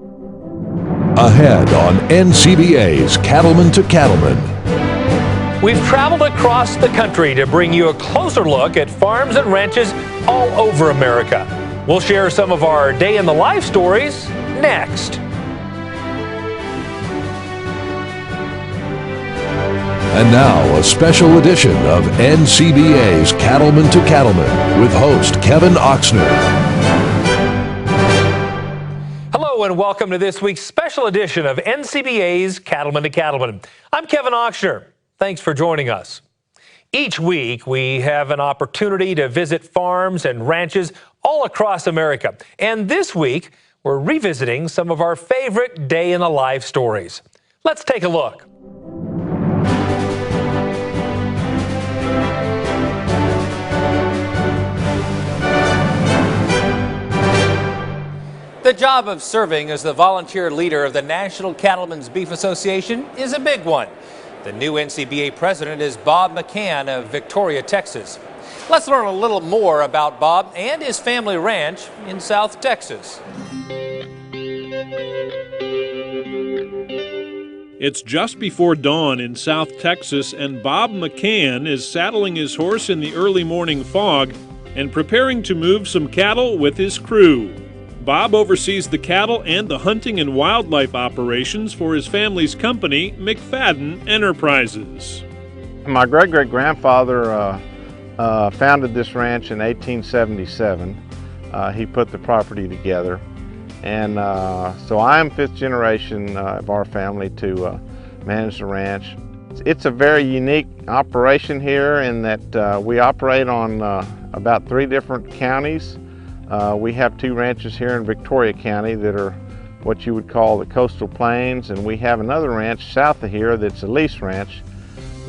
Ahead on NCBA's Cattlemen to Cattlemen. We've traveled across the country to bring you a closer look at farms and ranches all over America. We'll share some of our day in the life stories next. And now, a special edition of NCBA's Cattlemen to Cattlemen with host Kevin Oxner. Hello and welcome to this week's special edition of NCBA's Cattlemen to Cattlemen. I'm Kevin Oxner. Thanks for joining us. Each week, we have an opportunity to visit farms and ranches all across America. And this week, we're revisiting some of our favorite day in the life stories. Let's take a look. The job of serving as the volunteer leader of the National Cattlemen's Beef Association is a big one. The new NCBA president is Bob McCann of Victoria, Texas. Let's learn a little more about Bob and his family ranch in South Texas. It's just before dawn in South Texas, and Bob McCann is saddling his horse in the early morning fog and preparing to move some cattle with his crew. Bob oversees the cattle and the hunting and wildlife operations for his family's company, McFadden Enterprises. My great-great-grandfather founded this ranch in 1877. He put the property together. And so I am fifth generation of our family to manage the ranch. It's a very unique operation here in that we operate on about 3 different counties. We have 2 ranches here in Victoria County that are what you would call the coastal plains, and we have another ranch south of here that's a lease ranch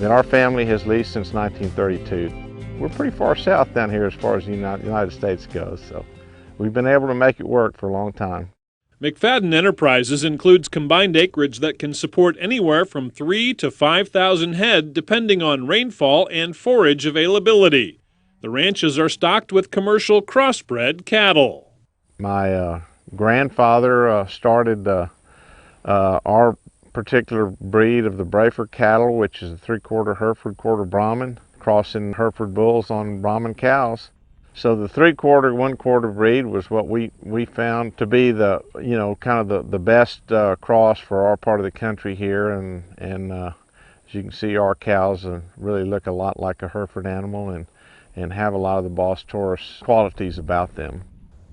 that our family has leased since 1932. We're pretty far south down here as far as the United States goes, so we've been able to make it work for a long time. McFadden Enterprises includes combined acreage that can support anywhere from 3,000 to 5,000 head depending on rainfall and forage availability. The ranches are stocked with commercial crossbred cattle. My grandfather started our particular breed of the Brayford cattle, which is a 3/4 Hereford, quarter Brahman, crossing Hereford bulls on Brahman cows. So the 3/4, 1/4 breed was what we found to be the, kind of the best cross for our part of the country here. And as you can see, our cows really look a lot like a Hereford animal and have a lot of the Boss Taurus qualities about them.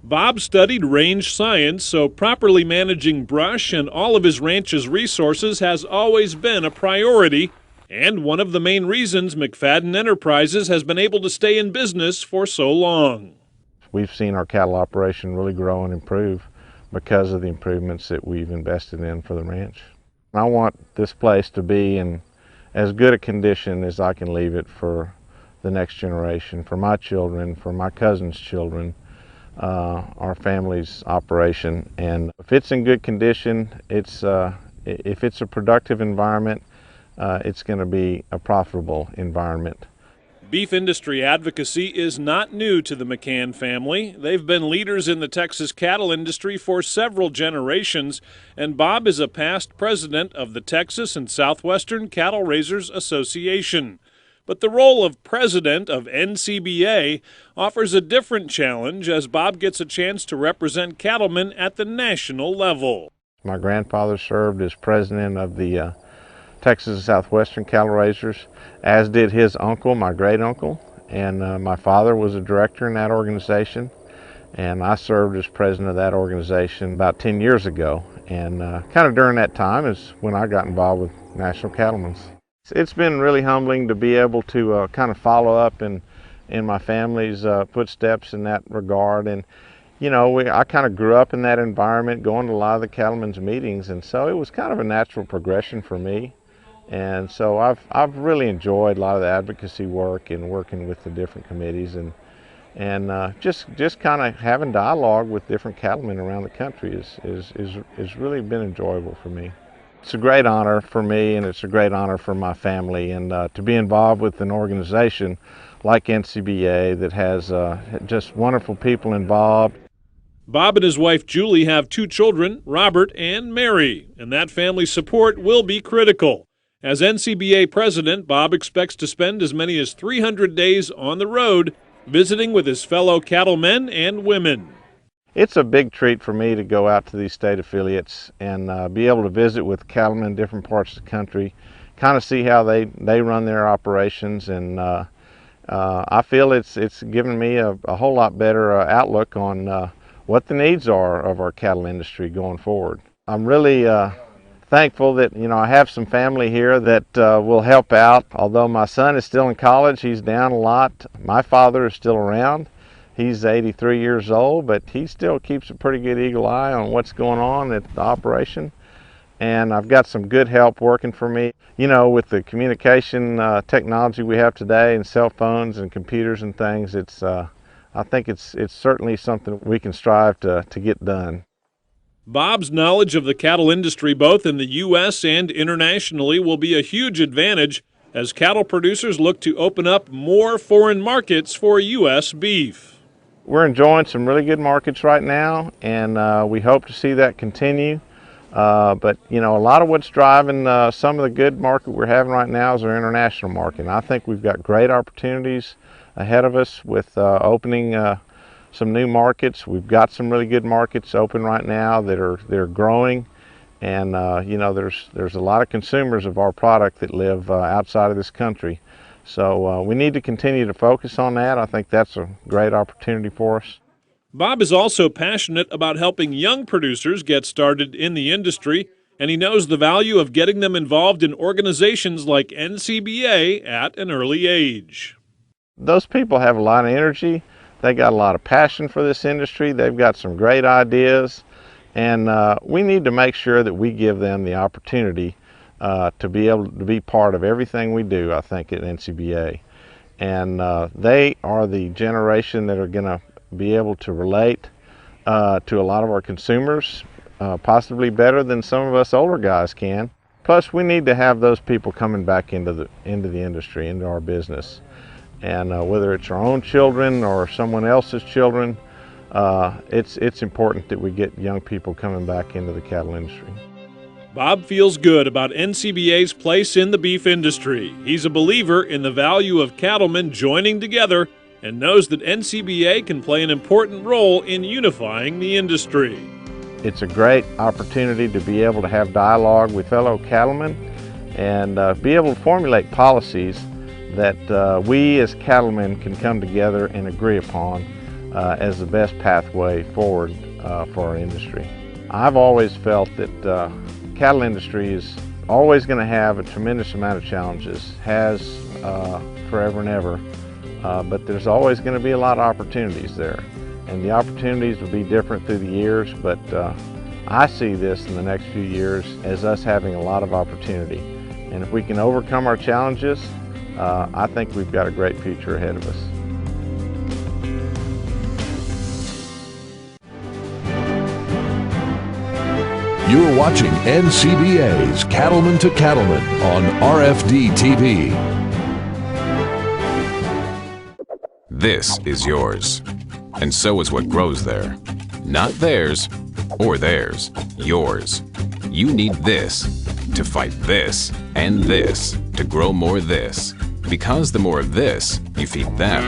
Bob studied range science, so properly managing brush and all of his ranch's resources has always been a priority, and one of the main reasons McFadden Enterprises has been able to stay in business for so long. We've seen our cattle operation really grow and improve because of the improvements that we've invested in for the ranch. I want this place to be in as good a condition as I can leave it for the next generation, for my children, for my cousin's children, our family's operation. And if it's in good condition, if it's a productive environment, it's going to be a profitable environment. Beef industry advocacy is not new to the McCann family. They've been leaders in the Texas cattle industry for several generations, and Bob is a past president of the Texas and Southwestern Cattle Raisers Association. But the role of president of NCBA offers a different challenge as Bob gets a chance to represent cattlemen at the national level. My grandfather served as president of the Texas and Southwestern Cattle Raisers, as did his uncle, my great uncle, and my father was a director in that organization, and I served as president of that organization about 10 years ago. And kind of during that time is when I got involved with National Cattlemen's. It's been really humbling to be able to kind of follow up in my family's footsteps in that regard. And I kind of grew up in that environment, going to a lot of the cattlemen's meetings, and so it was kind of a natural progression for me. And so I've really enjoyed a lot of the advocacy work and working with the different committees and just kind of having dialogue with different cattlemen around the country is really been enjoyable for me. It's a great honor for me, and it's a great honor for my family, and to be involved with an organization like NCBA that has just wonderful people involved. Bob and his wife Julie have 2 children, Robert and Mary, and that family support will be critical. As NCBA president, Bob expects to spend as many as 300 days on the road, visiting with his fellow cattlemen and women. It's a big treat for me to go out to these state affiliates and be able to visit with cattlemen in different parts of the country, kind of see how they run their operations, and I feel it's given me a whole lot better outlook on what the needs are of our cattle industry going forward. I'm really thankful that I have some family here that will help out. Although my son is still in college, he's down a lot. My father is still around. He's 83 years old, but he still keeps a pretty good eagle eye on what's going on at the operation. And I've got some good help working for me. With the communication technology we have today and cell phones and computers and things, I think it's certainly something we can strive to get done. Bob's knowledge of the cattle industry both in the U.S. and internationally will be a huge advantage as cattle producers look to open up more foreign markets for U.S. beef. We're enjoying some really good markets right now, and we hope to see that continue. But a lot of what's driving some of the good market we're having right now is our international market. And I think we've got great opportunities ahead of us with opening some new markets. We've got some really good markets open right now that are growing, and there's a lot of consumers of our product that live outside of this country. So we need to continue to focus on that. I think that's a great opportunity for us. Bob is also passionate about helping young producers get started in the industry, and he knows the value of getting them involved in organizations like NCBA at an early age. Those people have a lot of energy. They got a lot of passion for this industry. They've got some great ideas, and we need to make sure that we give them the opportunity to be able to be part of everything we do, I think, at NCBA. And they are the generation that are going to be able to relate to a lot of our consumers, possibly better than some of us older guys can. Plus, we need to have those people coming back into the industry, into our business. And whether it's our own children or someone else's children, it's important that we get young people coming back into the cattle industry. Bob feels good about NCBA's place in the beef industry. He's a believer in the value of cattlemen joining together and knows that NCBA can play an important role in unifying the industry. It's a great opportunity to be able to have dialogue with fellow cattlemen and be able to formulate policies that we as cattlemen can come together and agree upon as the best pathway forward for our industry. I've always felt that the cattle industry is always going to have a tremendous amount of challenges, has forever and ever, but there's always going to be a lot of opportunities there. And the opportunities will be different through the years, but I see this in the next few years as us having a lot of opportunity. And if we can overcome our challenges, I think we've got a great future ahead of us. You're watching NCBA's Cattlemen to Cattlemen on RFD TV. This is yours, and so is what grows there. Not theirs or theirs, yours. You need this to fight this and this to grow more this. Because the more of this you feed them,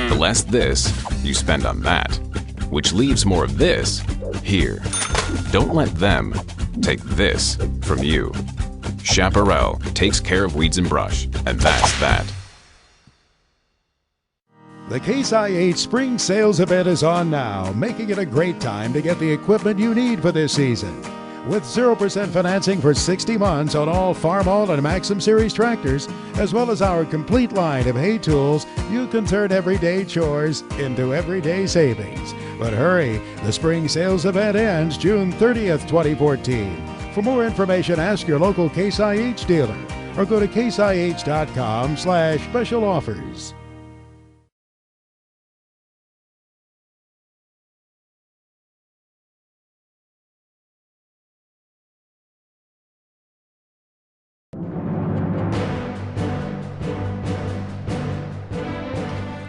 the less this you spend on that, which leaves more of this here. Don't let them take this from you. Chaparral takes care of weeds and brush, and that's that. The Case IH Spring Sales Event is on now, making it a great time to get the equipment you need for this season. With 0% financing for 60 months on all Farmall and Maxim Series tractors, as well as our complete line of hay tools, you can turn everyday chores into everyday savings. But hurry, the Spring Sales Event ends June 30th, 2014. For more information, ask your local Case IH dealer or go to caseih.com/special offers.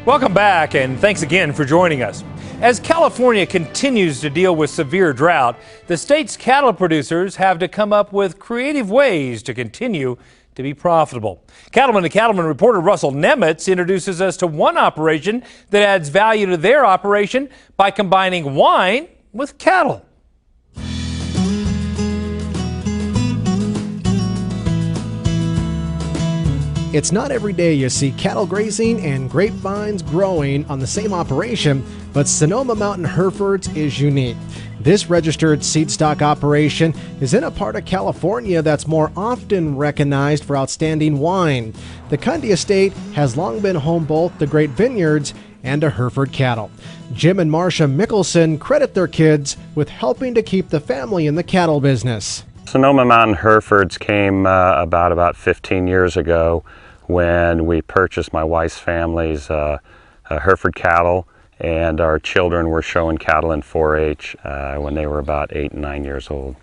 Welcome back, and thanks again for joining us. As California continues to deal with severe drought, the state's cattle producers have to come up with creative ways to continue to be profitable. Cattlemen to Cattlemen reporter Russell Nemitz introduces us to one operation that adds value to their operation by combining wine with cattle. It's not every day you see cattle grazing and grapevines growing on the same operation, but Sonoma Mountain Herefords is unique. This registered seed stock operation is in a part of California that's more often recognized for outstanding wine. The Cundy Estate has long been home both to great vineyards and to Hereford cattle. Jim and Marcia Mickelson credit their kids with helping to keep the family in the cattle business. Sonoma Mountain Herefords came about 15 years ago when we purchased my wife's family's Hereford cattle, and our children were showing cattle in 4-H when they were about 8 and 9 years old.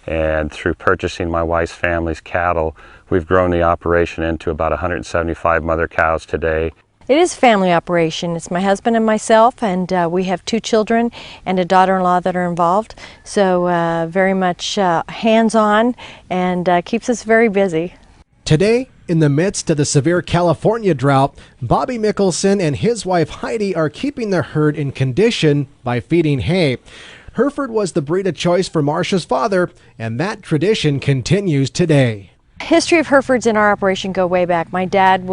And through purchasing my wife's family's cattle, we've grown the operation into about 175 mother cows today. It is a family operation. It's my husband and myself, and we have 2 children and a daughter-in-law that are involved. So very much hands-on and keeps us very busy. Today, in the midst of the severe California drought, Bobby Mickelson and his wife Heidi are keeping the herd in condition by feeding hay. Hereford was the breed of choice for Marcia's father, and that tradition continues today. History of Herefords in our operation go way back. My dad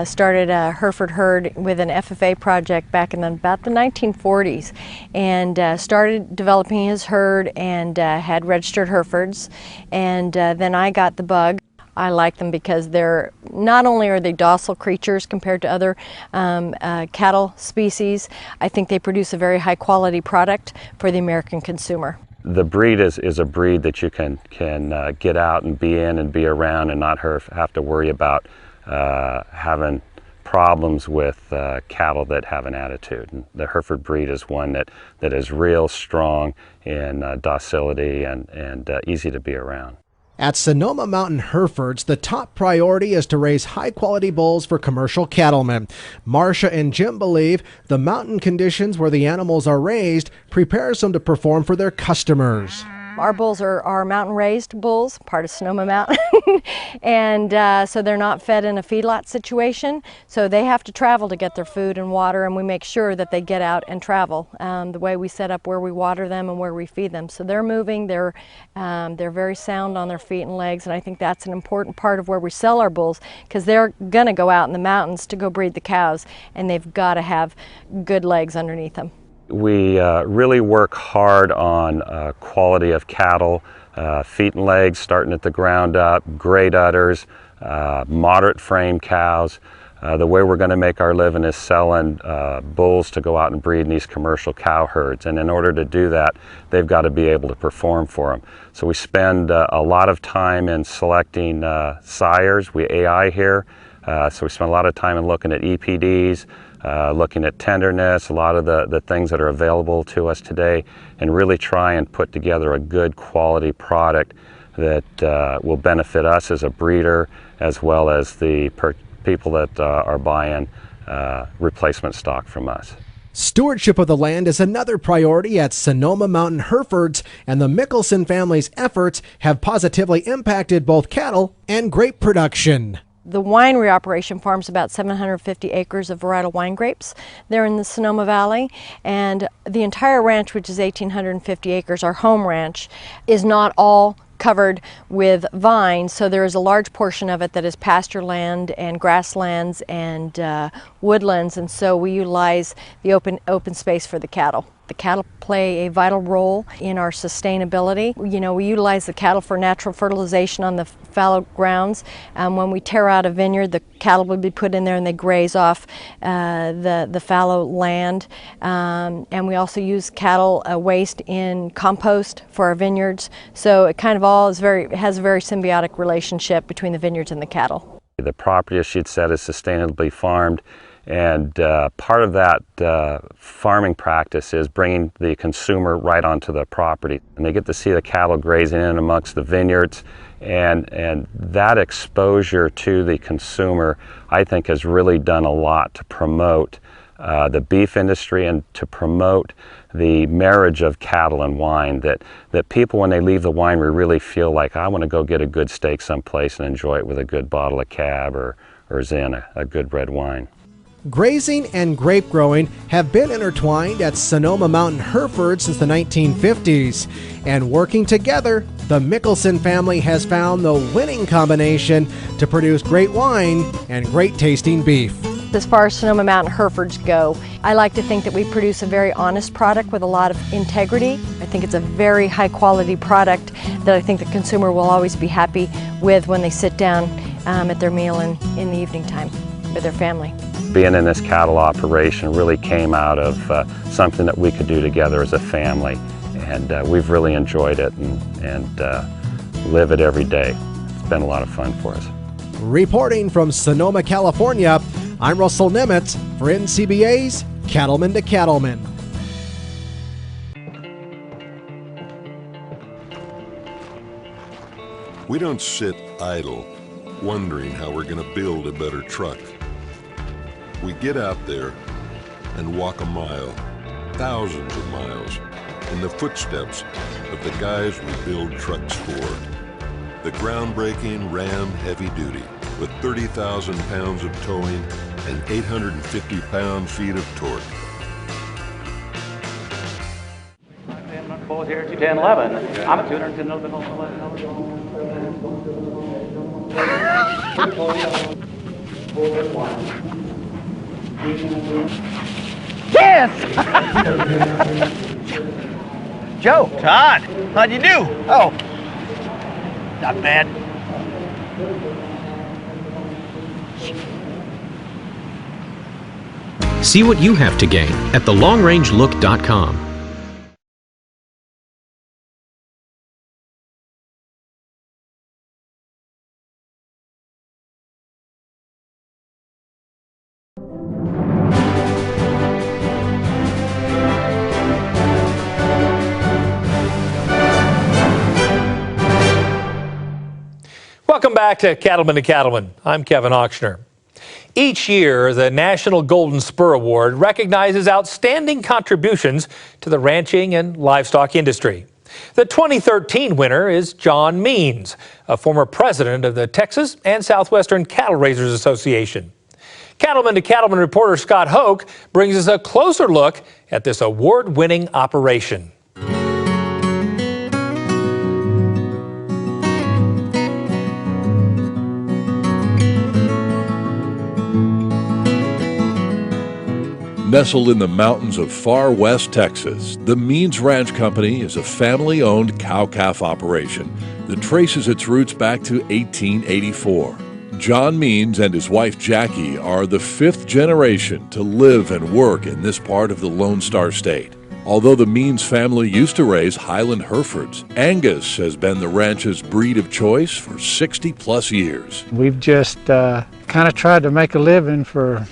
started a Hereford herd with an FFA project back in about the 1940s, and started developing his herd and had registered Herefords. And then I got the bug. I like them because they're not only are they docile creatures compared to other cattle species, I think they produce a very high quality product for the American consumer. The breed is a breed that you can get out and be in and be around and not have to worry about having problems with cattle that have an attitude. And the Hereford breed is one that is real strong in docility and easy to be around. At Sonoma Mountain Herefords, the top priority is to raise high-quality bulls for commercial cattlemen. Marcia and Jim believe the mountain conditions where the animals are raised prepares them to perform for their customers. Our bulls are mountain-raised bulls, part of Sonoma Mountain, and so they're not fed in a feedlot situation, so they have to travel to get their food and water, and we make sure that they get out and travel the way we set up where we water them and where we feed them. So they're moving, they're very sound on their feet and legs, and I think that's an important part of where we sell our bulls, because they're going to go out in the mountains to go breed the cows, and they've got to have good legs underneath them. We really work hard on quality of cattle, feet and legs starting at the ground up, great udders, moderate frame cows. The way we're going to make our living is selling bulls to go out and breed in these commercial cow herds, and in order to do that, they've got to be able to perform for them. So we spend a lot of time in selecting sires. We AI here, so we spend a lot of time in looking at EPDs, looking at tenderness, a lot of the things that are available to us today, and really try and put together a good quality product that will benefit us as a breeder as well as the people that are buying replacement stock from us. Stewardship of the land is another priority at Sonoma Mountain Herefords, and the Mickelson family's efforts have positively impacted both cattle and grape production. The winery operation farms about 750 acres of varietal wine grapes there in the Sonoma Valley, and the entire ranch, which is 1,850 acres, our home ranch, is not all covered with vines, so there is a large portion of it that is pasture land and grasslands and woodlands, and so we utilize the open space for the cattle. The cattle play a vital role in our sustainability. You know, we utilize the cattle for natural fertilization on the fallow grounds. When we tear out a vineyard, the cattle would be put in there and they graze off the fallow land. And we also use cattle waste in compost for our vineyards. So it kind of all is has a very symbiotic relationship between the vineyards and the cattle. The property, as she'd said, is sustainably farmed. And part of that farming practice is bringing the consumer right onto the property. And they get to see the cattle grazing in amongst the vineyards. And that exposure to the consumer, I think, has really done a lot to promote the beef industry and to promote the marriage of cattle and wine, that people, when they leave the winery, really feel like, I want to go get a good steak someplace and enjoy it with a good bottle of Cab or Zin, a good red wine. Grazing and grape growing have been intertwined at Sonoma Mountain Hereford since the 1950s. And working together, the Mickelson family has found the winning combination to produce great wine and great tasting beef. As far as Sonoma Mountain Herefords go, I like to think that we produce a very honest product with a lot of integrity. I think it's a very high quality product that I think the consumer will always be happy with when they sit down at their meal in the evening time with their family. Being in this cattle operation really came out of something that we could do together as a family, and we've really enjoyed it and live it every day. It's been a lot of fun for us. Reporting from Sonoma, California, I'm Russell Nemitz for NCBA's Cattlemen to Cattlemen. We don't sit idle wondering how we're going to build a better truck. We get out there and walk a mile, thousands of miles, in the footsteps of the guys we build trucks for. The groundbreaking Ram Heavy Duty with 30,000 pounds of towing and 850 pound-feet of torque. Both here, 21011. I'm at 21011. Yes! Joe, Todd, how'd you do? Oh, not bad. See what you have to gain at thelongrangelook.com. Welcome back to Cattlemen to Cattlemen. I'm Kevin Ochsner. Each year, the National Golden Spur Award recognizes outstanding contributions to the ranching and livestock industry. The 2013 winner is John Means, a former president of the Texas and Southwestern Cattle Raisers Association. Cattlemen to Cattlemen reporter Scott Hoke brings us a closer look at this award-winning operation. Nestled in the mountains of far west Texas, the Means Ranch Company is a family-owned cow-calf operation that traces its roots back to 1884. John Means and his wife Jackie are the fifth generation to live and work in this part of the Lone Star State. Although the Means family used to raise Highland Herefords, Angus has been the ranch's breed of choice for 60-plus years. We've just kind of tried to make a living for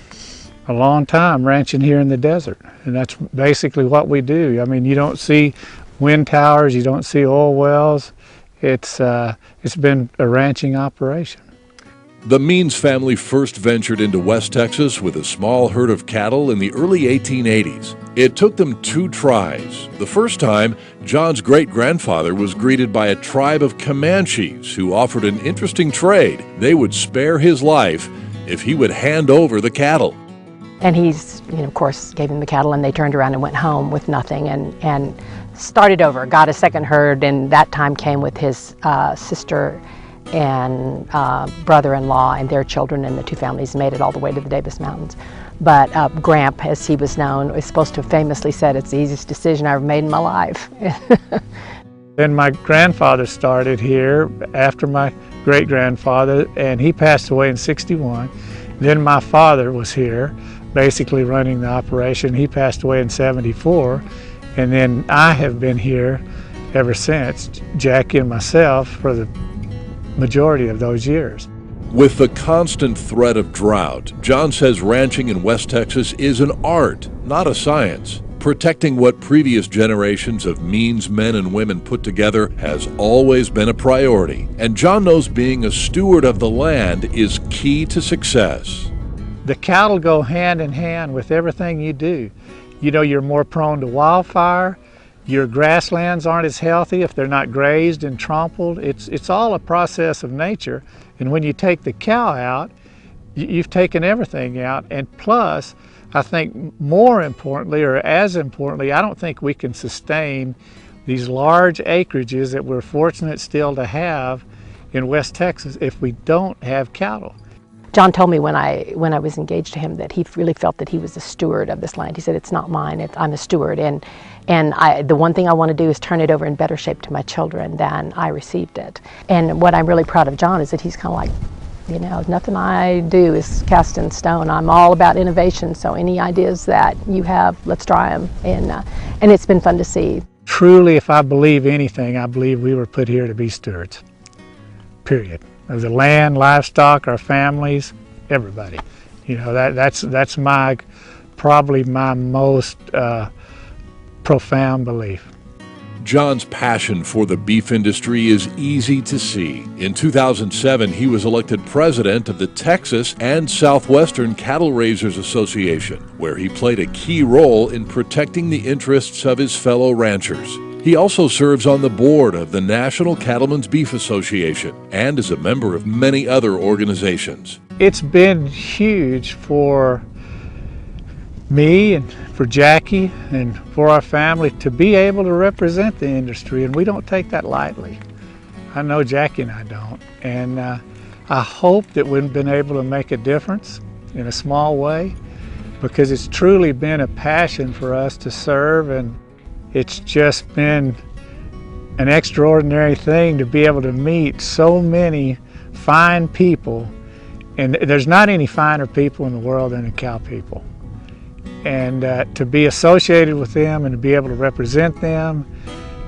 a long time ranching here in the desert, and that's basically what we do. I mean, you don't see wind towers, you don't see oil wells. It's been a ranching operation. The Means family first ventured into West Texas with a small herd of cattle in the early 1880s. It took them 2 tries. The first time, John's great-grandfather was greeted by a tribe of Comanches who offered an interesting trade. They would spare his life if he would hand over the cattle. And he's, of course, gave him the cattle, and they turned around and went home with nothing and started over, got a second herd, and that time came with his sister and brother-in-law and their children, and the 2 families made it all the way to the Davis Mountains. But Gramp, as he was known, is supposed to have famously said, "It's the easiest decision I ever made in my life." Then my grandfather started here after my great-grandfather, and he passed away in '61. Then my father was here, basically running the operation. He passed away in '74, and then I have been here ever since, Jackie and myself, for the majority of those years. With the constant threat of drought, John says ranching in West Texas is an art, not a science. Protecting what previous generations of Means men and women put together has always been a priority, and John knows being a steward of the land is key to success. the cattle go hand in hand with everything you do. You know, you're more prone to wildfire. Your grasslands aren't as healthy if they're not grazed and trampled. It's all a process of nature. And when you take the cow out, you've taken everything out. And plus, I think more importantly, or as importantly, I don't think we can sustain these large acreages that we're fortunate still to have in West Texas if we don't have cattle. John told me when I was engaged to him that he really felt that he was a steward of this land. He said, it's not mine, I'm a steward. And the one thing I want to do is turn it over in better shape to my children than I received it. And what I'm really proud of John is that he's kind of like, you know, nothing I do is cast in stone. I'm all about innovation, so any ideas that you have, let's try them. And it's been fun to see. Truly, if I believe anything, I believe we were put here to be stewards, period. Of the land, livestock, our families, everybody. You know, that's probably my most profound belief. John's passion for the beef industry is easy to see. In 2007, he was elected president of the Texas and Southwestern Cattle Raisers Association, where he played a key role in protecting the interests of his fellow ranchers. He also serves on the board of the National Cattlemen's Beef Association and is a member of many other organizations. It's been huge for me and for Jackie and for our family to be able to represent the industry, and we don't take that lightly. I know Jackie and I don't, and I hope that we've been able to make a difference in a small way, because it's truly been a passion for us to serve, and it's just been an extraordinary thing to be able to meet so many fine people, and there's not any finer people in the world than the cow people. And to be associated with them and to be able to represent them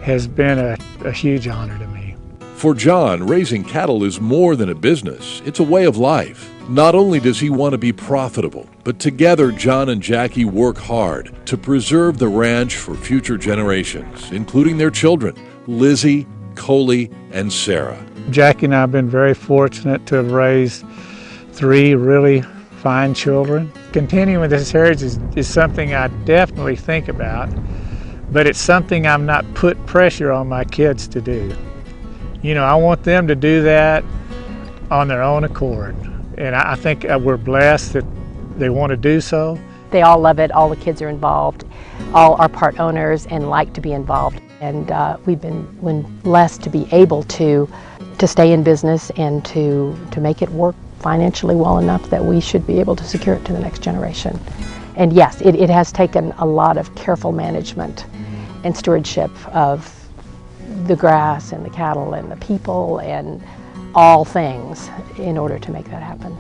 has been a huge honor to me. For John, raising cattle is more than a business. It's a way of life. Not only does he want to be profitable, but together John and Jackie work hard to preserve the ranch for future generations, including their children, Lizzie, Coley, and Sarah. Jackie and I have been very fortunate to have raised 3 really fine children. Continuing with this heritage is something I definitely think about, but it's something I'm not put pressure on my kids to do. You know, I want them to do that on their own accord, and I think we're blessed that they want to do so. They all love it, all the kids are involved, all are part owners and like to be involved, and we've been blessed to be able to stay in business and to make it work financially well enough that we should be able to secure it to the next generation. And yes, it has taken a lot of careful management and stewardship of the grass and the cattle and the people and all things in order to make that happen.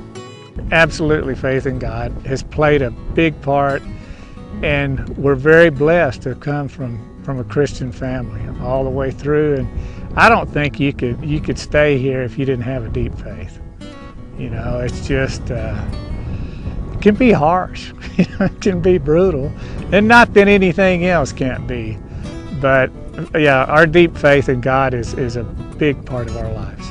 Absolutely, faith in God has played a big part, and we're very blessed to come from a Christian family all the way through, and I don't think you could stay here if you didn't have a deep faith. You know, it's just, it can be harsh, it can be brutal, and not that anything else can't be, but yeah, our deep faith in God is a big part of our lives.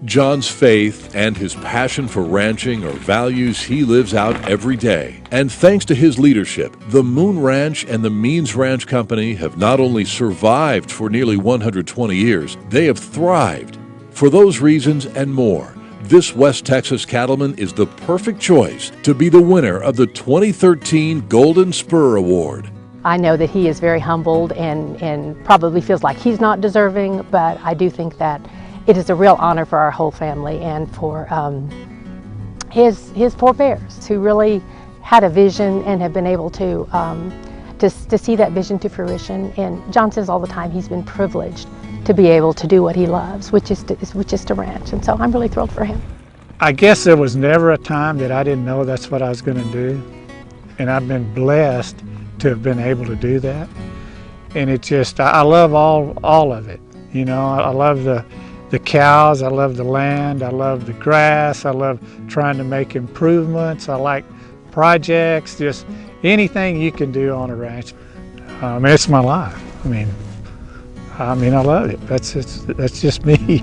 John's faith and his passion for ranching are values he lives out every day. And thanks to his leadership, the Moon Ranch and the Means Ranch Company have not only survived for nearly 120 years, they have thrived. For those reasons and more, this West Texas cattleman is the perfect choice to be the winner of the 2013 Golden Spur Award. I know that he is very humbled and probably feels like he's not deserving, but I do think that it is a real honor for our whole family and for his forebears who really had a vision and have been able to see that vision to fruition. And John says all the time he's been privileged to be able to do what he loves, which is to ranch. And so I'm really thrilled for him. I guess there was never a time that I didn't know that's what I was going to do. And I've been blessed to have been able to do that. And it just, I love all of it. You know, I love the cows, I love the land, I love the grass, I love trying to make improvements, I like projects, just anything you can do on a ranch. It's my life. I mean, I love it. That's just me.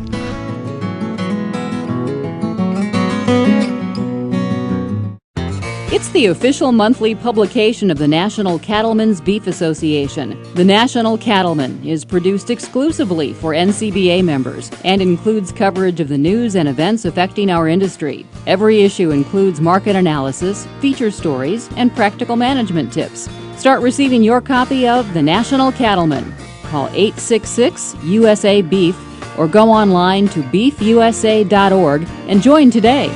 It's the official monthly publication of the National Cattlemen's Beef Association. The National Cattleman is produced exclusively for NCBA members and includes coverage of the news and events affecting our industry. Every issue includes market analysis, feature stories, and practical management tips. Start receiving your copy of the National Cattleman. Call 866-USA-BEEF or go online to beefusa.org and join today.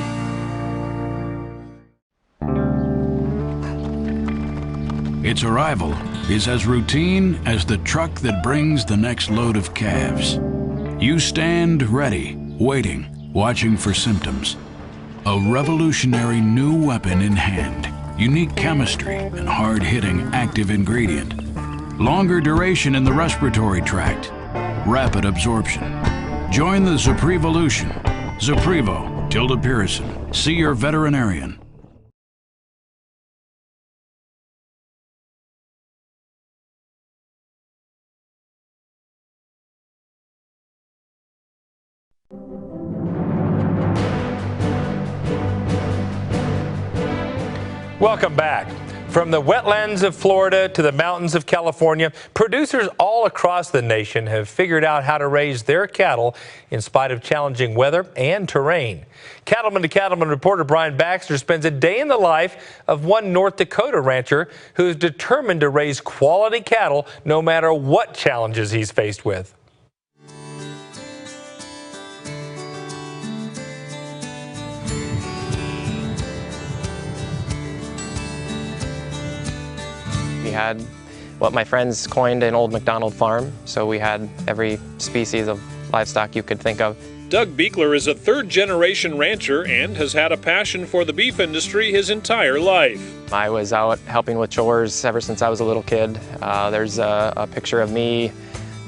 Its arrival is as routine as the truck that brings the next load of calves. You stand ready, waiting, watching for symptoms. A revolutionary new weapon in hand. Unique chemistry and hard-hitting active ingredient. Longer duration in the respiratory tract. Rapid absorption. Join the Zuprevolution. Zuprevo, Tilda Pearson. See your veterinarian. Welcome back. From the wetlands of Florida to the mountains of California, producers all across the nation have figured out how to raise their cattle in spite of challenging weather and terrain. Cattleman to Cattleman reporter Brian Baxter spends a day in the life of one North Dakota rancher who is determined to raise quality cattle no matter what challenges he's faced with. We had what my friends coined an old McDonald farm, so we had every species of livestock you could think of. Doug Beekler is a third-generation rancher and has had a passion for the beef industry his entire life. I was out helping with chores ever since I was a little kid. There's a picture of me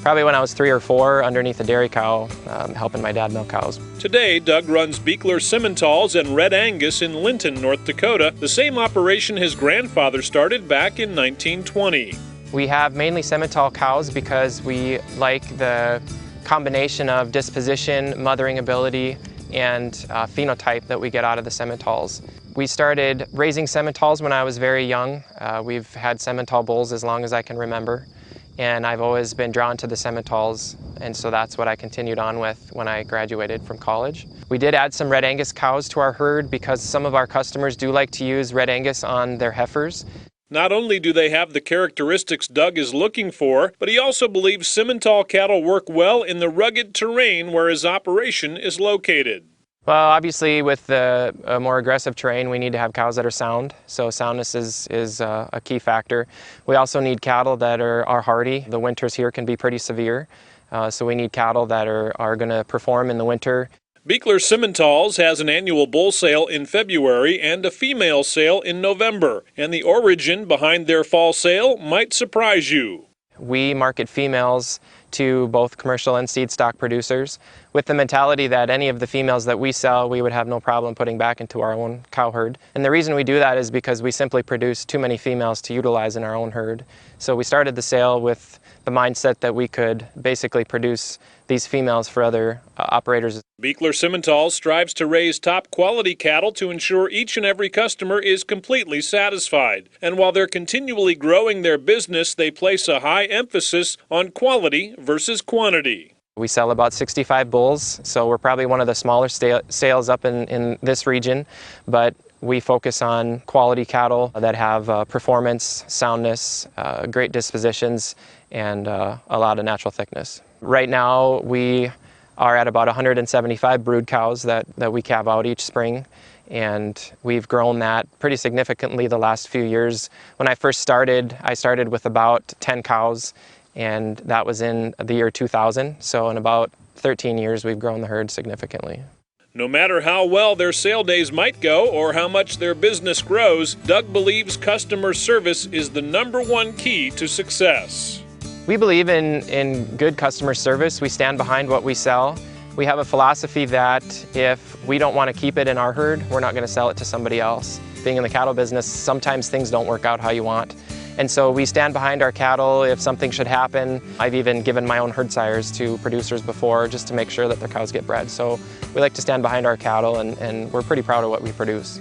probably when I was 3 or 4 underneath a dairy cow, helping my dad milk cows. Today, Doug runs Beekler Simmentals and Red Angus in Linton, North Dakota, the same operation his grandfather started back in 1920. We have mainly Simmental cows because we like the combination of disposition, mothering ability, and phenotype that we get out of the Simmentals. We started raising Simmentals when I was very young. We've had Simmental bulls as long as I can remember. And I've always been drawn to the Simmentals, and so that's what I continued on with when I graduated from college. We did add some Red Angus cows to our herd because some of our customers do like to use Red Angus on their heifers. Not only do they have the characteristics Doug is looking for, but he also believes Simmental cattle work well in the rugged terrain where his operation is located. Well, obviously with the more aggressive terrain, we need to have cows that are sound. So soundness is a key factor. We also need cattle that are hardy. The winters here can be pretty severe. So we need cattle that are going to perform in the winter. Beekler Simmentals has an annual bull sale in February and a female sale in November. And the origin behind their fall sale might surprise you. We market females to both commercial and seed stock producers with the mentality that any of the females that we sell, we would have no problem putting back into our own cow herd. And the reason we do that is because we simply produce too many females to utilize in our own herd. So we started the sale with the mindset that we could basically produce these females for other operators. Beekler Simmental strives to raise top quality cattle to ensure each and every customer is completely satisfied. And while they're continually growing their business, they place a high emphasis on quality versus quantity. We sell about 65 bulls, so we're probably one of the smaller sales up in this region, but we focus on quality cattle that have performance, soundness, great dispositions, and a lot of natural thickness. Right now we are at about 175 brood cows that we calve out each spring, and we've grown that pretty significantly the last few years. When I first started, I started with about 10 cows, and that was in the year 2000. So in about 13 years, we've grown the herd significantly. No matter how well their sale days might go or how much their business grows, Doug believes customer service is the #1 key to success. We believe in good customer service. We stand behind what we sell. We have a philosophy that if we don't want to keep it in our herd, we're not going to sell it to somebody else. Being in the cattle business, sometimes things don't work out how you want. And so we stand behind our cattle if something should happen. I've even given my own herd sires to producers before just to make sure that their cows get bred. So we like to stand behind our cattle, and we're pretty proud of what we produce.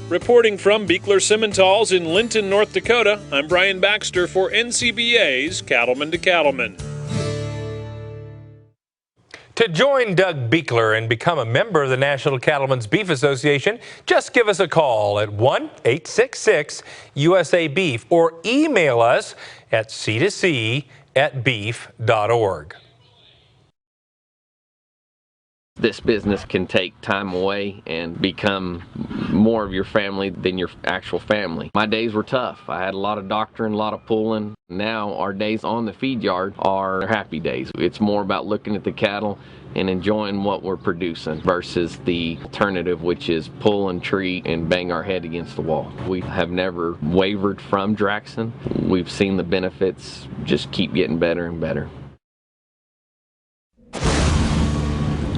Reporting from Beekler Simmentals in Linton, North Dakota, I'm Brian Baxter for NCBA's Cattlemen to Cattlemen. To join Doug Beekler and become a member of the National Cattlemen's Beef Association, just give us a call at 1-866-USA-BEEF or email us at c2c@beef.org. This business can take time away and become more of your family than your actual family. My days were tough. I had a lot of doctoring, a lot of pulling. Now our days on the feed yard are happy days. It's more about looking at the cattle and enjoying what we're producing versus the alternative, which is pull and treat and bang our head against the wall. We have never wavered from Draxon. We've seen the benefits just keep getting better and better.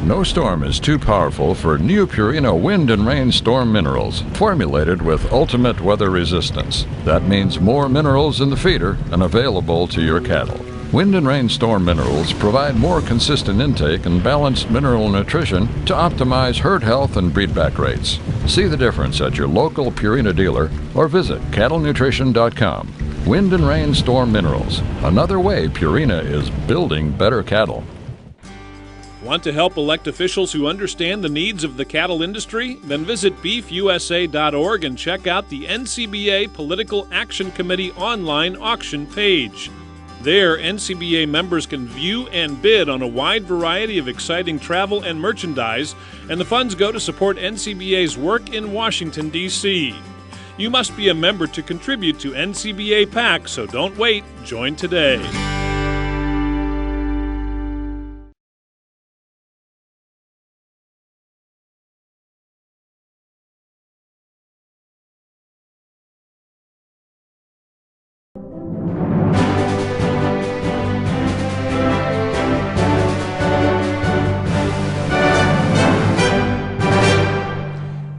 No storm is too powerful for new Purina Wind and Rain Storm Minerals, formulated with ultimate weather resistance. That means more minerals in the feeder and available to your cattle. Wind and Rain Storm Minerals provide more consistent intake and balanced mineral nutrition to optimize herd health and breedback rates. See the difference at your local Purina dealer or visit cattlenutrition.com. Wind and Rain Storm Minerals, another way Purina is building better cattle. Want to help elect officials who understand the needs of the cattle industry? Then visit beefusa.org and check out the NCBA Political Action Committee online auction page. There, NCBA members can view and bid on a wide variety of exciting travel and merchandise, and the funds go to support NCBA's work in Washington, D.C. You must be a member to contribute to NCBA PAC, so don't wait. Join today.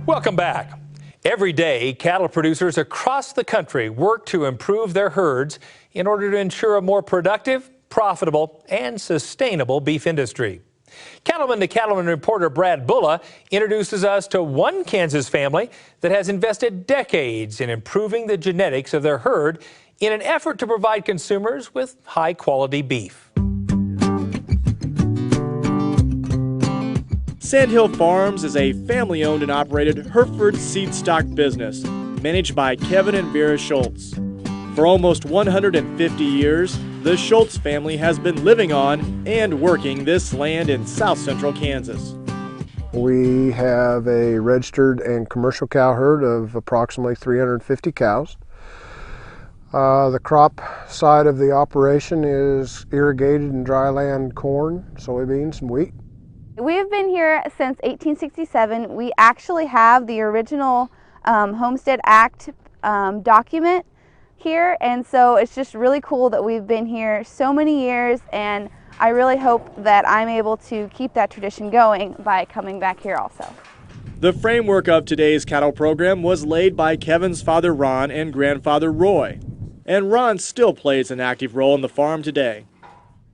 Welcome back. Every day, cattle producers across the country work to improve their herds in order to ensure a more productive, profitable, and sustainable beef industry. Cattlemen to Cattlemen reporter Brad Bulla introduces us to one Kansas family that has invested decades in improving the genetics of their herd in an effort to provide consumers with high-quality beef. Sandhill Farms is a family-owned and operated Hereford seed stock business managed by Kevin and Vera Schultz. For almost 150 years, the Schultz family has been living on and working this land in south central Kansas. We have a registered and commercial cow herd of approximately 350 cows. The crop side of the operation is irrigated and dryland corn, soybeans, and wheat. We have been here since 1867. We actually have the original Homestead Act document here, and so it's just really cool that we've been here so many years, and I really hope that I'm able to keep that tradition going by coming back here also. The framework of today's cattle program was laid by Kevin's father Ron and grandfather Roy, and Ron still plays an active role in the farm today.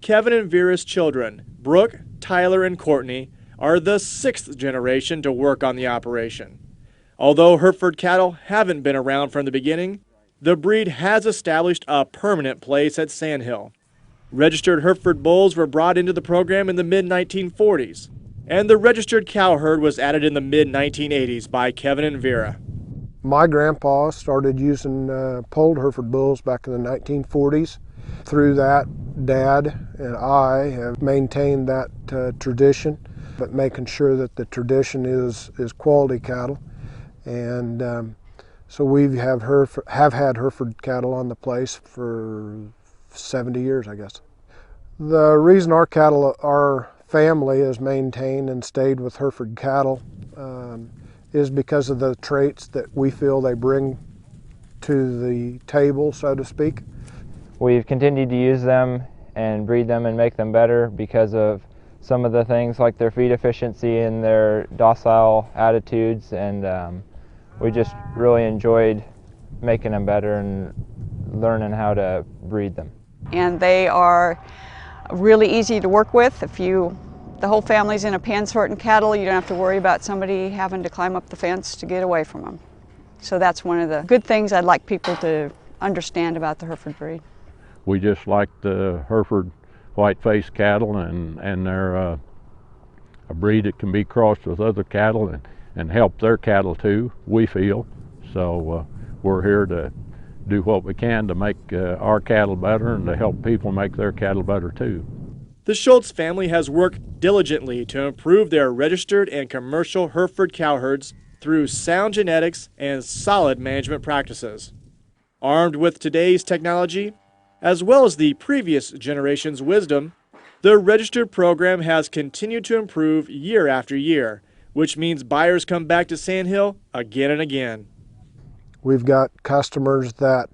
Kevin and Vera's children, Brooke, Tyler, and Courtney, are the 6th generation to work on the operation. Although Hereford cattle haven't been around from the beginning, the breed has established a permanent place at Sandhill. Registered Hereford bulls were brought into the program in the mid-1940s, and the registered cow herd was added in the mid-1980s by Kevin and Vera. My grandpa started using polled Hereford bulls back in the 1940s. Through that, Dad and I have maintained that tradition, but making sure that the tradition is quality cattle. And so we have had Hereford cattle on the place for 70 years, I guess. The reason our family has maintained and stayed with Hereford cattle is because of the traits that we feel they bring to the table, so to speak. We've continued to use them and breed them and make them better because of some of the things like their feed efficiency and their docile attitudes, and we just really enjoyed making them better and learning how to breed them. And they are really easy to work with. If the whole family's in a pen sorting cattle, you don't have to worry about somebody having to climb up the fence to get away from them. So that's one of the good things I'd like people to understand about the Hereford breed. We just like the Hereford white-faced cattle, and they're a breed that can be crossed with other cattle and help their cattle too, we feel. So we're here to do what we can to make our cattle better and to help people make their cattle better too. The Schultz family has worked diligently to improve their registered and commercial Hereford cow herds through sound genetics and solid management practices. Armed with today's technology, as well as the previous generation's wisdom, the registered program has continued to improve year after year, which means buyers come back to Sandhill again and again. We've got customers that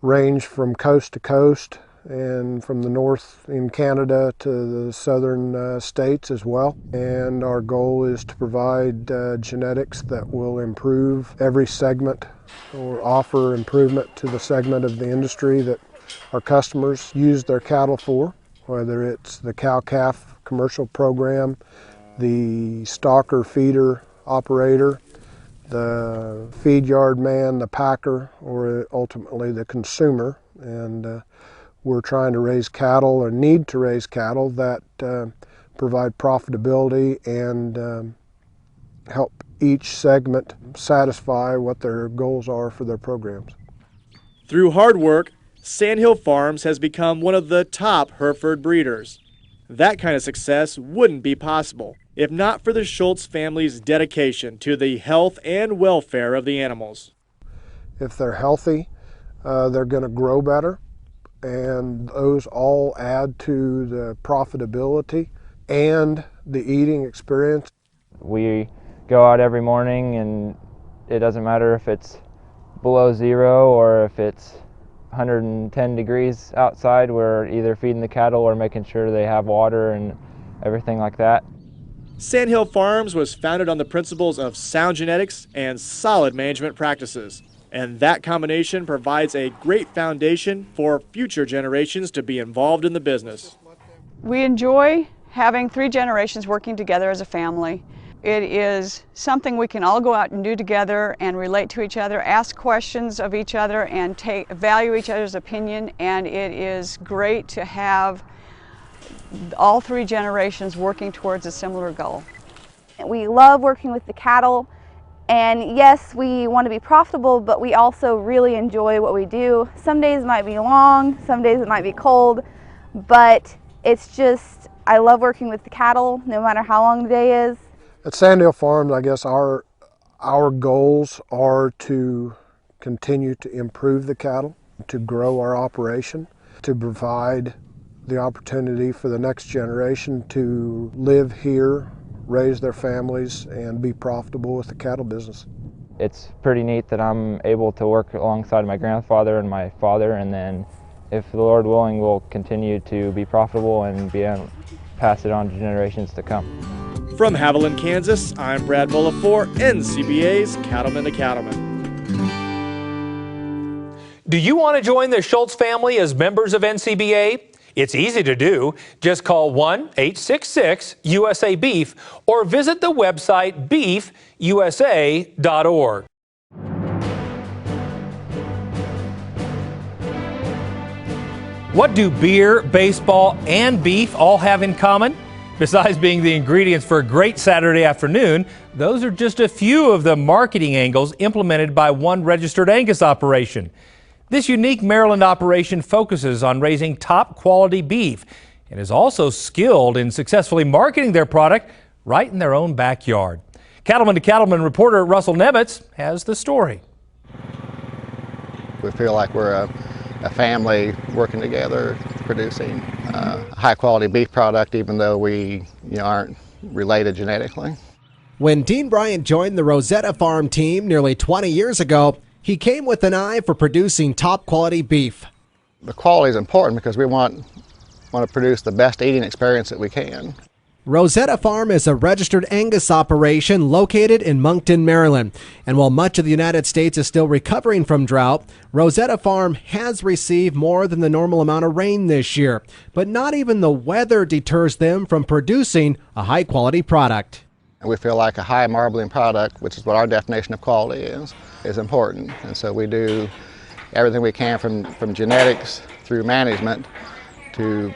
range from coast to coast and from the north in Canada to the southern states as well. And our goal is to provide genetics that will improve every segment or offer improvement to the segment of the industry that our customers use their cattle for, whether it's the cow-calf commercial program, the stalker feeder operator, the feed yard man, the packer, or ultimately the consumer. And we're trying to raise cattle, or need to raise cattle, that provide profitability and help each segment satisfy what their goals are for their programs. Through hard work, Sandhill Farms has become one of the top Hereford breeders. That kind of success wouldn't be possible if not for the Schultz family's dedication to the health and welfare of the animals. If they're healthy, they're going to grow better, and those all add to the profitability and the eating experience. We go out every morning, and it doesn't matter if it's below zero or if it's 110 degrees outside. We're either feeding the cattle or making sure they have water and everything like that. Sandhill Farms was founded on the principles of sound genetics and solid management practices, and that combination provides a great foundation for future generations to be involved in the business. We enjoy having 3 generations working together as a family. It is something we can all go out and do together and relate to each other, ask questions of each other, and value each other's opinion, and it is great to have all 3 generations working towards a similar goal. We love working with the cattle, and yes, we want to be profitable, but we also really enjoy what we do. Some days might be long, some days it might be cold, but it's just, I love working with the cattle no matter how long the day is. At Sandhill Farms, I guess our goals are to continue to improve the cattle, to grow our operation, to provide the opportunity for the next generation to live here, raise their families, and be profitable with the cattle business. It's pretty neat that I'm able to work alongside my grandfather and my father, and then if the Lord willing, we'll continue to be profitable and be able to pass it on to generations to come. From Haviland, Kansas, I'm Brad Bullough for NCBA's Cattlemen to Cattlemen. Do you want to join the Schultz family as members of NCBA? It's easy to do. Just call 1-866-USA-BEEF or visit the website beefusa.org. What do beer, baseball, and beef all have in common? Besides being the ingredients for a great Saturday afternoon, those are just a few of the marketing angles implemented by one registered Angus operation. This unique Maryland operation focuses on raising top quality beef and is also skilled in successfully marketing their product right in their own backyard. Cattlemen to Cattlemen reporter Russell Nemitz has the story. We feel like we're a family working together, producing high quality beef product, even though we aren't related genetically. When Dean Bryant joined the Rosetta Farm team nearly 20 years ago, he came with an eye for producing top quality beef. The quality is important because we want to produce the best eating experience that we can. Rosetta Farm is a registered Angus operation located in Moncton, Maryland. And while much of the United States is still recovering from drought, Rosetta Farm has received more than the normal amount of rain this year. But not even the weather deters them from producing a high-quality product. And we feel like a high marbling product, which is what our definition of quality is important. And so we do everything we can from genetics through management to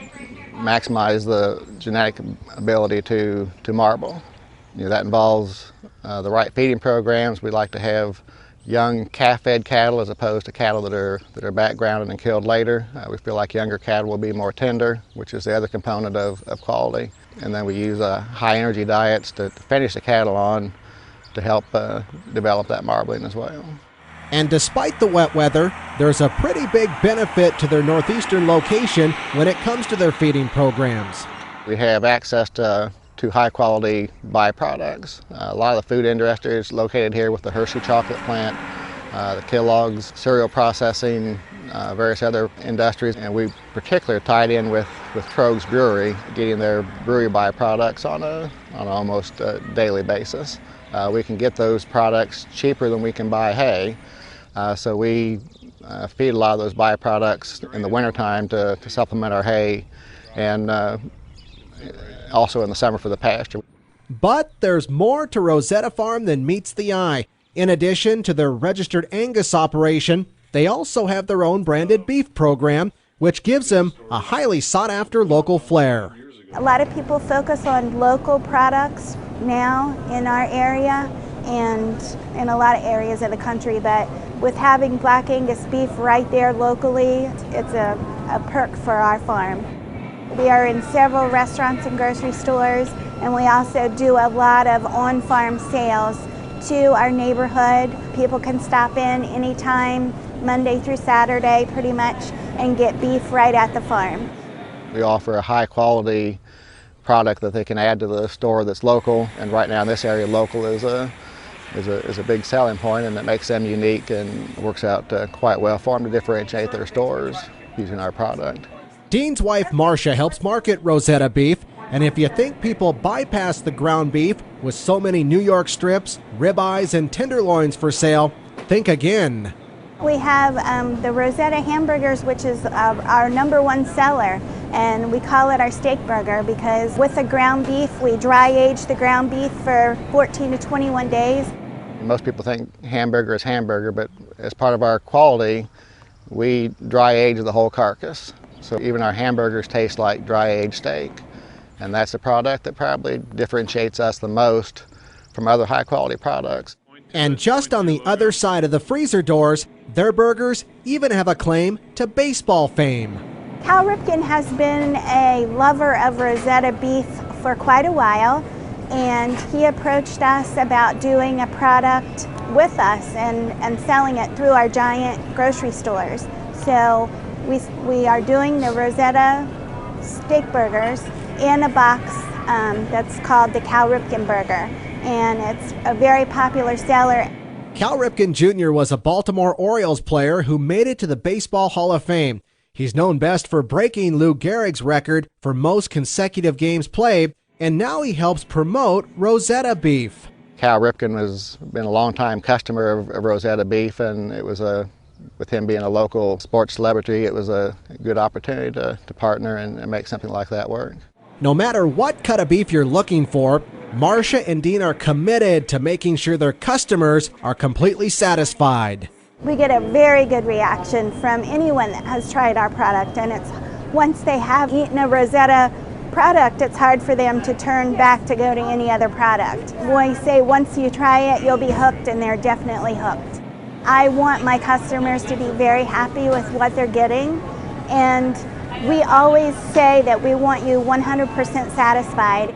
maximize the genetic ability to marble. That involves the right feeding programs. We like to have young calf-fed cattle as opposed to cattle that are backgrounded and killed later. We feel like younger cattle will be more tender, which is the other component of quality. And then we use high energy diets to finish the cattle on to help develop that marbling as well. And despite the wet weather, there's a pretty big benefit to their northeastern location when it comes to their feeding programs. We have access to high quality byproducts. A lot of the food industry is located here with the Hershey chocolate plant, the Kellogg's cereal processing, various other industries, and we particularly tied in with Trogues Brewery, getting their brewery byproducts on an almost daily basis. We can get those products cheaper than we can buy hay, so we feed a lot of those byproducts in the wintertime to supplement our hay, and also in the summer for the pasture. But there's more to Rosetta Farm than meets the eye. In addition to their registered Angus operation, they also have their own branded beef program, which gives them a highly sought-after local flair. A lot of people focus on local products now in our area and in a lot of areas of the country, but with having Black Angus beef right there locally, it's a perk for our farm. We are in several restaurants and grocery stores, and we also do a lot of on-farm sales to our neighborhood. People can stop in anytime, Monday through Saturday pretty much, and get beef right at the farm. We offer a high quality product that they can add to the store that's local, and right now in this area local is a big selling point, and it makes them unique and works out quite well for them to differentiate their stores using our product. Dean's wife Marcia helps market Rosetta beef, and if you think people bypass the ground beef with so many New York strips, ribeyes, and tenderloins for sale, think again. We have the Rosetta hamburgers, which is our #1 seller, and we call it our steak burger because with the ground beef, we dry age the ground beef for 14 to 21 days. Most people think hamburger is hamburger, but as part of our quality, we dry age the whole carcass. So even our hamburgers taste like dry aged steak, and that's the product that probably differentiates us the most from other high quality products. And just on the other side of the freezer doors, their burgers even have a claim to baseball fame. Cal Ripken has been a lover of Rosetta beef for quite a while, and he approached us about doing a product with us and selling it through our giant grocery stores. So we are doing the Rosetta steak burgers in a box that's called the Cal Ripken burger, and it's a very popular seller. Cal Ripken Jr. was a Baltimore Orioles player who made it to the Baseball Hall of Fame. He's known best for breaking Lou Gehrig's record for most consecutive games played, and now he helps promote Rosetta beef. Cal Ripken has been a long-time customer of Rosetta beef, and it was with him being a local sports celebrity, it was a good opportunity to partner and make something like that work. No matter what cut of beef you're looking for, Marcia and Dean are committed to making sure their customers are completely satisfied. We get a very good reaction from anyone that has tried our product, and it's once they have eaten a Rosetta product, it's hard for them to turn back to go to any other product. We say once you try it, you'll be hooked, and they're definitely hooked. I want my customers to be very happy with what they're getting, and we always say that we want you 100% satisfied.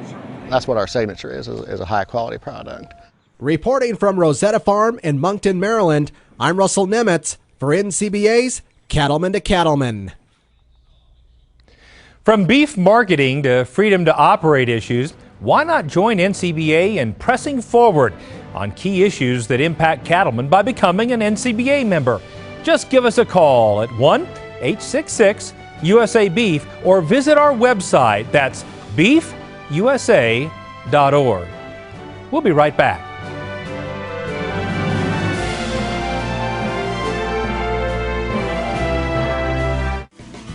That's what our signature is a high quality product. Reporting from Rosetta Farm in Moncton, Maryland, I'm Russell Nemitz for NCBA's Cattlemen to Cattlemen. From beef marketing to freedom to operate issues, why not join NCBA in pressing forward on key issues that impact cattlemen by becoming an NCBA member? Just give us a call at 1-866-USA-BEEF or visit our website. That's beefusa.org. We'll be right back.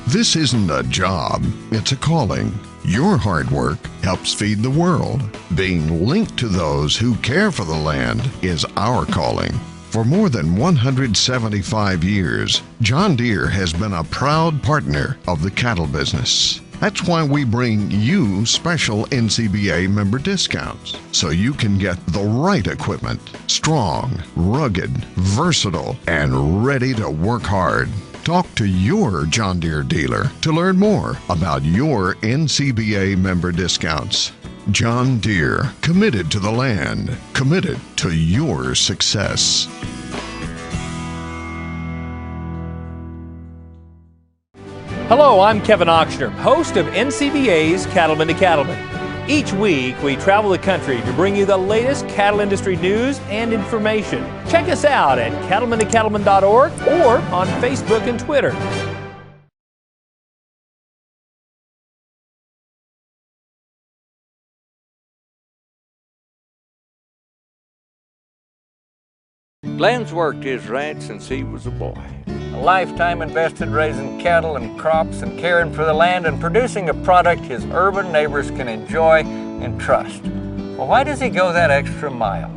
This isn't a job, it's a calling. Your hard work helps feed the world. Being linked to those who care for the land is our calling. For more than 175 years, John Deere has been a proud partner of the cattle business. That's why we bring you special NCBA member discounts, so you can get the right equipment, strong, rugged, versatile, and ready to work hard. Talk to your John Deere dealer to learn more about your NCBA member discounts. John Deere, committed to the land, committed to your success. Hello, I'm Kevin Ochsner, host of NCBA's Cattlemen to Cattlemen. Each week, we travel the country to bring you the latest cattle industry news and information. Check us out at cattlementocattlemen.org or on Facebook and Twitter. Glenn's worked his ranch since he was a boy. A lifetime invested raising cattle and crops and caring for the land and producing a product his urban neighbors can enjoy and trust. Well, why does he go that extra mile?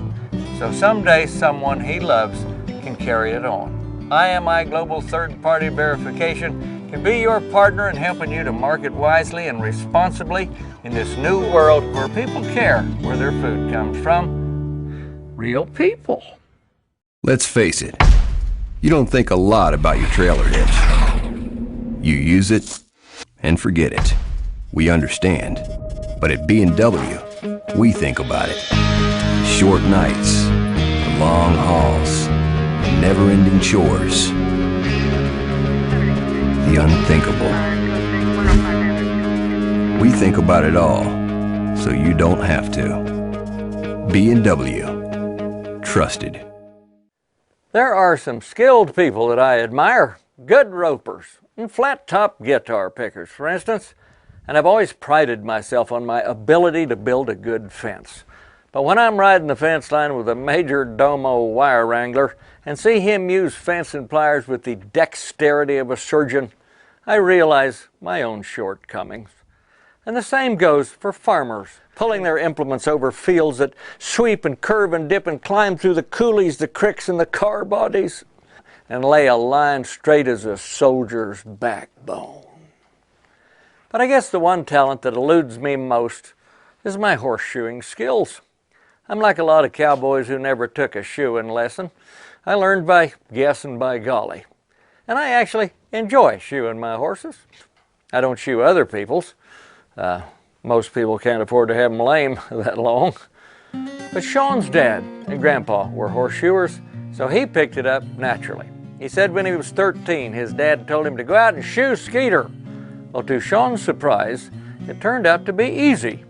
So someday someone he loves can carry it on. IMI Global Third-Party Verification can be your partner in helping you to market wisely and responsibly in this new world where people care where their food comes from. Real people. Let's face it, you don't think a lot about your trailer hitch. You use it and forget it. We understand. But at B&W, we think about it. Short nights, long hauls, never-ending chores. The unthinkable. We think about it all, so you don't have to. B&W. Trusted. There are some skilled people that I admire, good ropers and flat-top guitar pickers, for instance, and I've always prided myself on my ability to build a good fence. But when I'm riding the fence line with a Major Domo wire wrangler and see him use fence and pliers with the dexterity of a surgeon, I realize my own shortcomings. And the same goes for farmers, pulling their implements over fields that sweep and curve and dip and climb through the coulees, the cricks, and the car bodies, and lay a line straight as a soldier's backbone. But I guess the one talent that eludes me most is my horseshoeing skills. I'm like a lot of cowboys who never took a shoeing lesson. I learned by guess and by golly. And I actually enjoy shoeing my horses. I don't shoe other people's. Most people can't afford to have them lame that long. But Sean's dad and grandpa were horseshoers, so he picked it up naturally. He said when he was 13, his dad told him to go out and shoe Skeeter. Well, to Sean's surprise, it turned out to be easy.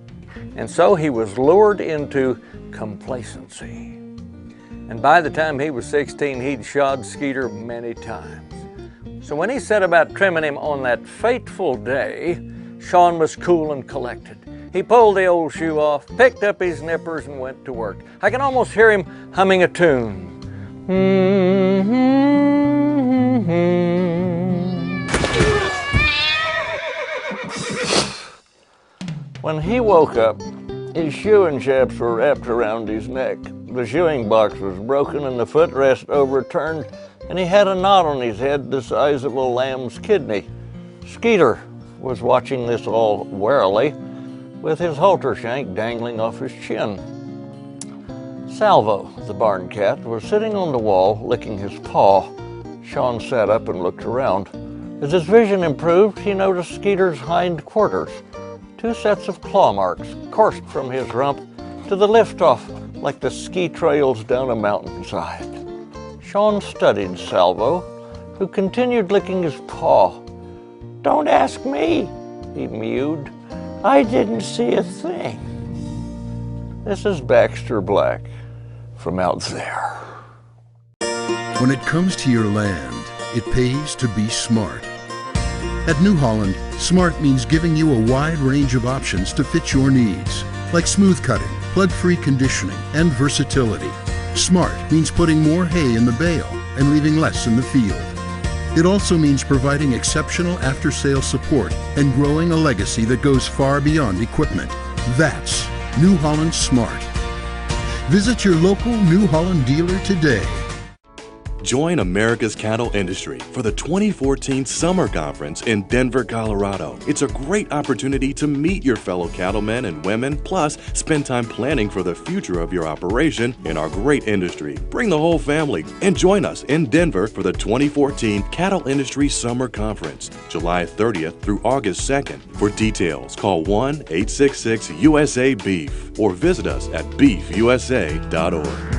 And so he was lured into complacency. And by the time he was 16, he'd shod Skeeter many times. So when he set about trimming him on that fateful day, Sean was cool and collected. He pulled the old shoe off, picked up his nippers, and went to work. I can almost hear him humming a tune. When he woke up, his shoeing chaps were wrapped around his neck. The shoeing box was broken and the footrest overturned, and he had a knot on his head the size of a lamb's kidney. Skeeter was watching this all warily, with his halter shank dangling off his chin. Salvo, the barn cat, was sitting on the wall licking his paw. Sean sat up and looked around. As his vision improved, he noticed Skeeter's hind quarters. 2 sets of claw marks coursed from his rump to the liftoff like the ski trails down a mountainside. Sean studied Salvo, who continued licking his paw. "Don't ask me," he mewed. "I didn't see a thing." This is Baxter Black from out there. When it comes to your land, it pays to be smart. At New Holland, smart means giving you a wide range of options to fit your needs, like smooth cutting, plug-free conditioning, and versatility. Smart means putting more hay in the bale and leaving less in the field. It also means providing exceptional after-sales support and growing a legacy that goes far beyond equipment. That's New Holland Smart. Visit your local New Holland dealer today. Join America's cattle industry for the 2014 Summer Conference in Denver, Colorado. It's a great opportunity to meet your fellow cattlemen and women, plus spend time planning for the future of your operation in our great industry. Bring the whole family and join us in Denver for the 2014 Cattle Industry Summer Conference, July 30th through August 2nd. For details, call 1-866-USA-BEEF or visit us at beefusa.org.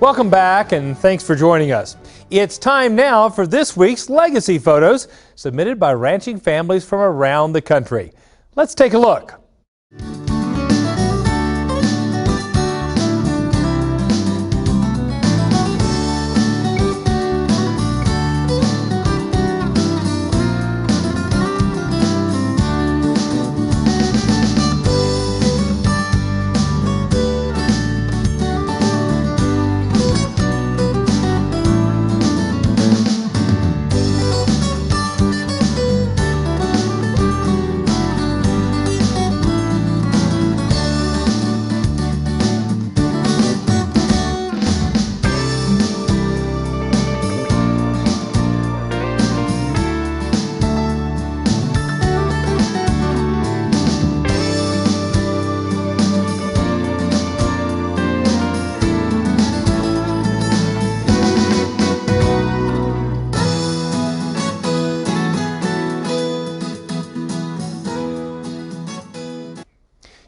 Welcome back and thanks for joining us. It's time now for this week's Legacy Photos submitted by ranching families from around the country. Let's take a look.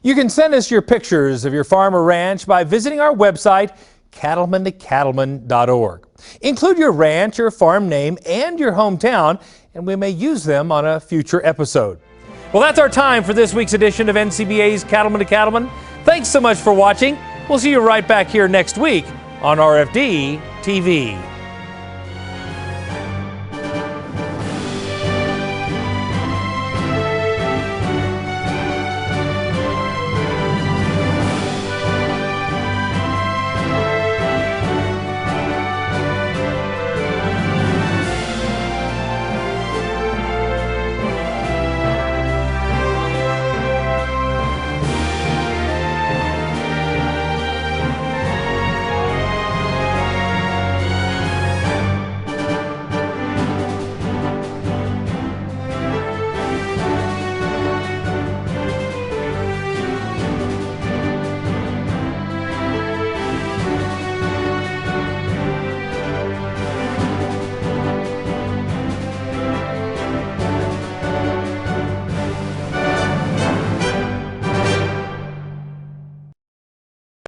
You can send us your pictures of your farm or ranch by visiting our website, cattlemen-to-cattlemen.org. Include your ranch or farm name and your hometown, and we may use them on a future episode. Well, that's our time for this week's edition of NCBA's Cattlemen to Cattlemen. Thanks so much for watching. We'll see you right back here next week on RFD TV.